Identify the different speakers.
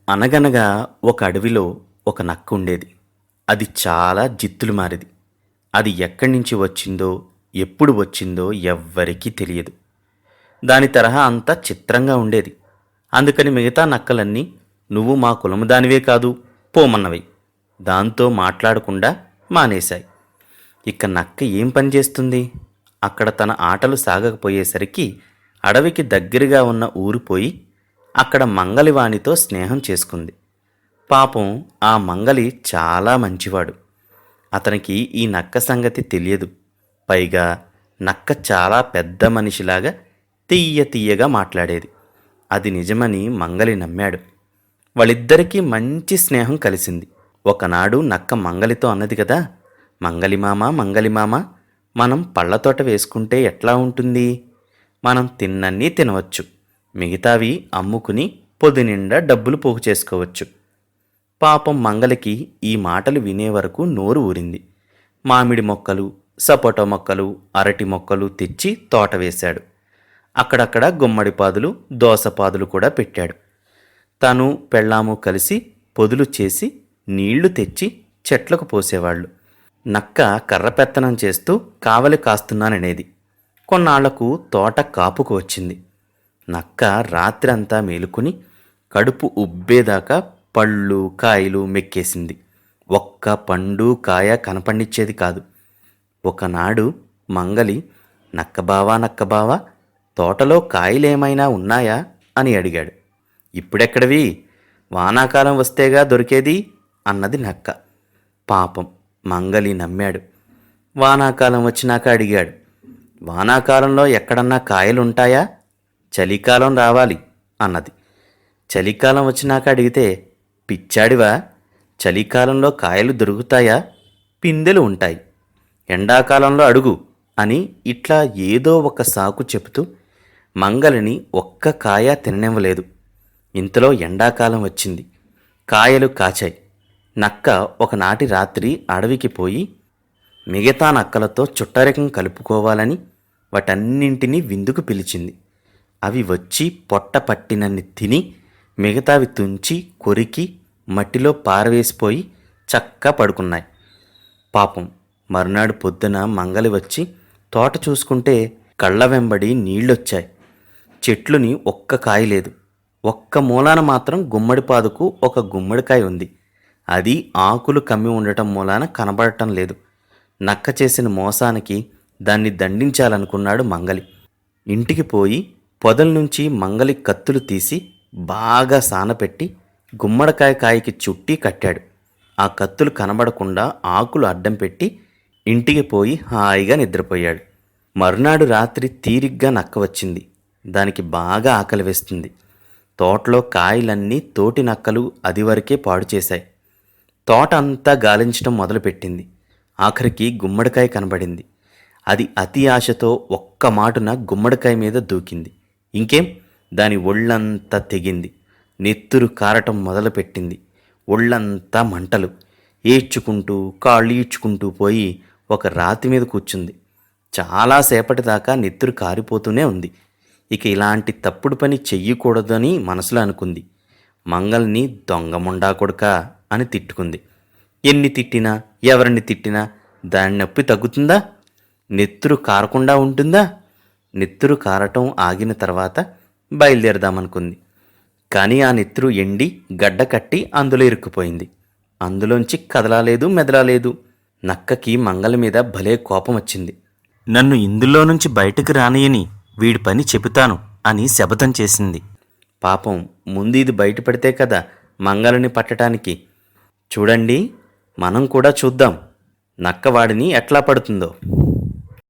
Speaker 1: అనగనగా ఒక అడవిలో ఒక నక్క ఉండేది. అది చాలా జిత్తులు మారిది. అది ఎక్కడి నుంచి వచ్చిందో, ఎప్పుడు వచ్చిందో ఎవ్వరికీ తెలియదు. దాని తరహా అంతా చిత్రంగా ఉండేది. అందుకని మిగతా నక్కలన్నీ నువ్వు మా కులము దానివే కాదు, పోమన్నవి. దాంతో మాట్లాడకుండా మానేశాయి. ఇక నక్క ఏం పని చేస్తుంది? అక్కడ తన ఆటలు సాగకపోయేసరికి అడవికి దగ్గరగా ఉన్న ఊరు పోయి అక్కడ మంగలివానితో స్నేహం చేసుకుంది. పాపం ఆ మంగలి చాలా మంచివాడు. అతనికి ఈ నక్క సంగతి తెలియదు. పైగా నక్క చాలా పెద్ద మనిషిలాగా తీయ తీయగా మాట్లాడేది. అది నిజమని మంగలి నమ్మాడు. వాళ్ళిద్దరికీ మంచి స్నేహం కలిసింది. ఒకనాడు నక్క మంగలితో అన్నది కదా, మంగలిమామ మంగలిమామ, మనం పళ్ళతోట వేసుకుంటే ఎట్లా ఉంటుంది? మనం తిన్నన్నీ తినవచ్చు, మిగతావి అమ్ముకుని పొద్దునిండా డబ్బులు పోగు చేసుకోవచ్చు. పాపం మంగలికి ఈ మాటలు వినే వరకు నోరు ఊరింది. మామిడి మొక్కలు, సపోటా మొక్కలు, అరటి మొక్కలు తెచ్చి తోట వేశాడు. అక్కడక్కడ గుమ్మడిపాదులు, దోసపాదులు కూడా పెట్టాడు. తను పెళ్ళాము కలిసి పొదులు చేసి నీళ్లు తెచ్చి చెట్లకు పోసేవాళ్ళు. నక్క కర్రపెత్తనం చేస్తూ కావలి కాస్తున్నాననేది. కొన్నాళ్లకు తోట కాపుకు వచ్చింది. నక్క రాత్రంతా మేలుకుని కడుపు ఉబ్బేదాకా పళ్ళు కాయలు మెక్కేసింది. ఒక్క పండు కాయ కనపండిచ్చేది కాదు. ఒకనాడు మంగలి, నక్కబావా నక్కబావా, తోటలో కాయలేమైనా ఉన్నాయా అని అడిగాడు. ఇప్పుడెక్కడవి, వానాకాలం వస్తేగా దొరికేది అన్నది నక్క. పాపం మంగలి నమ్మాడు. వానాకాలం వచ్చినాక అడిగాడు. వానాకాలంలో ఎక్కడన్నా కాయలుంటాయా? చలికాలం రావాలి అన్నది. చలికాలం వచ్చినాక అడిగితే, పిచ్చాడివా, చలికాలంలో కాయలు దొరుకుతాయా? పిందెలు ఉంటాయి, ఎండాకాలంలో అడుగు అని ఇట్లా ఏదో ఒక సాకు చెబుతూ మంగలిని ఒక్క కాయ తిననివ్వలేదు. ఇంతలో ఎండాకాలం వచ్చింది. కాయలు కాచాయి. నక్క ఒకనాటి రాత్రి అడవికి పోయి మిగతా నక్కలతో చుట్టరికం కలుపుకోవాలని వాటన్నింటినీ విందుకు పిలిచింది. అవి వచ్చి పొట్ట పట్టినన్ని తిని మిగతావి తుంచి కొరికి మట్టిలో పారవేసిపోయి చక్కా పడుకున్నాయి. పాపం మరునాడు పొద్దున మంగలి వచ్చి తోట చూసుకుంటే కళ్ళ వెంబడి నీళ్ళొచ్చాయి. చెట్లుని ఒక్క కాయ లేదు. ఒక్క మూలాన మాత్రం గుమ్మడిపాదుకు ఒక గుమ్మడికాయ ఉంది. అది ఆకులు కమ్మి ఉండటం మూలాన కనబడటం లేదు. నక్క చేసిన మోసానికి దాన్ని దండించాలనుకున్నాడు మంగలి. ఇంటికి పోయి పొదల నుంచి మంగలి కత్తులు తీసి బాగా సానపెట్టి గుమ్మడికాయ కాయకి చుట్టి కట్టాడు. ఆ కత్తులు కనబడకుండా ఆకులు అడ్డం పెట్టి ఇంటికి పోయి హాయిగా నిద్రపోయాడు. మరునాడు రాత్రి తీరిగ్గా నక్క వచ్చింది. దానికి బాగా ఆకలి వేస్తుంది. తోటలో కాయలన్నీ తోటి నక్కలు అదివరకే పాడు చేశాయి. తోట అంతా గాలించడం మొదలుపెట్టింది. ఆఖరికి గుమ్మడికాయ కనబడింది. అది అతి ఆశతో ఒక్క మాటున గుమ్మడికాయ మీద దూకింది. ఇంకేం, దాని ఒళ్ళంతా తెగింది. నెత్తురు కారటం మొదలుపెట్టింది. ఒళ్ళంతా మంటలు. ఏడ్చుకుంటూ కాళ్ళు ఈడ్చుకుంటూ పోయి ఒక రాతి మీద కూర్చుంది. చాలాసేపటి దాకా నెత్తురు కారిపోతూనే ఉంది. ఇక ఇలాంటి తప్పుడు పని చెయ్యకూడదని మనసులో అనుకుంది. మంగల్ని దొంగముండా కొడుకా అని తిట్టుకుంది. ఎన్ని తిట్టినా ఎవరిని తిట్టినా దాని నొప్పి తగ్గుతుందా? నెత్తురు కారకుండా ఉంటుందా? నెత్తురు కారటం ఆగిన తర్వాత బయలుదేరదామనుకుంది. కానీ ఆ నెత్తురు ఎండి గడ్డ కట్టి అందులో ఇరుక్కుపోయింది. అందులోంచి కదలాలేదు, మెదలాలేదు. నక్కకి మంగలి మీద భలే కోపం వచ్చింది. నన్ను ఇందులో నుంచి బయటకు రానియని వీడి పని చెబుతాను అని శపథం చేసింది. పాపం ముందు ఇది బయటపడితే కదా మంగలిని పట్టడానికి. చూడండి, మనం కూడా చూద్దాం నక్కవాడిని ఎట్లా పడుతుందో.